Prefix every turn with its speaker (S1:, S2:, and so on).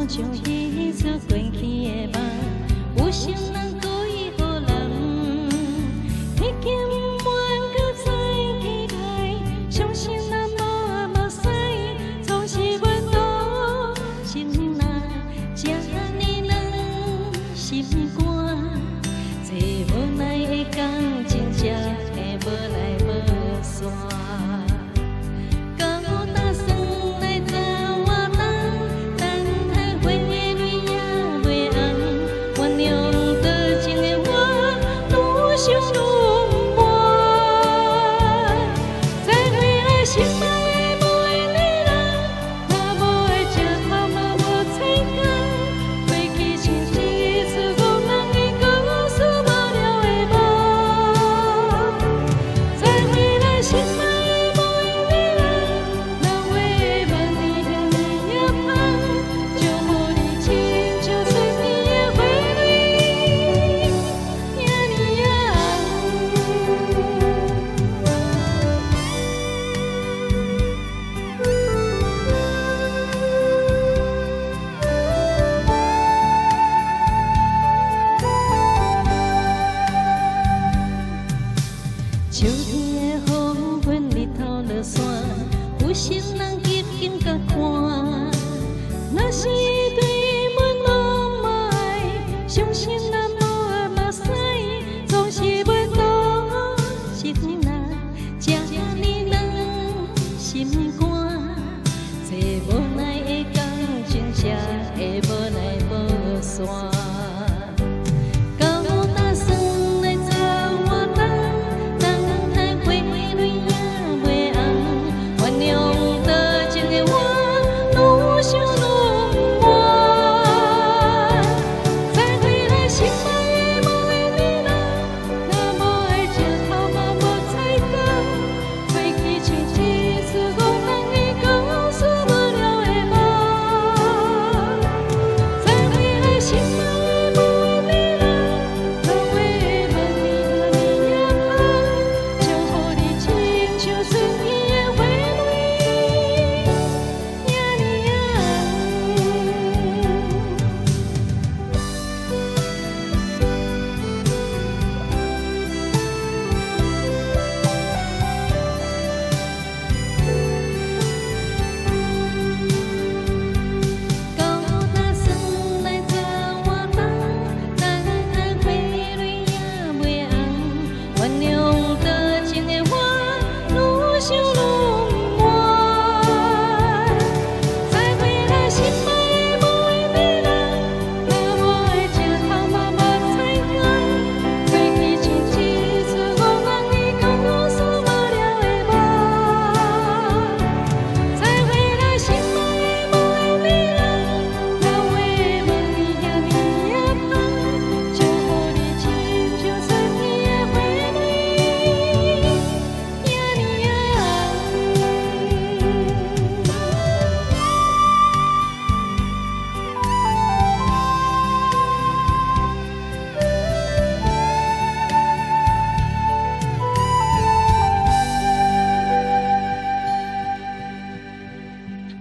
S1: 像彼出过去的梦，有心人故意予人，迄间满搁再期待，相信咱无使，总是袂倒心内，这呢软心肝，这无奈的工，真正会无来无散。 想愈不完，再会爱心爱的每个人，若无会吃头嘛无菜干，过去像一出误人的故事，无了的梦。再会爱心爱的每个人，若话万年向你也放，就无你亲像水边的花蕊，夜里夜。 秋天的风喷日头落山，有心人急紧甲看。若是对阮拢爱，相信咱无目屎，总是袂倒心内，这呢软心肝，这无奈的工，真正会无来无散。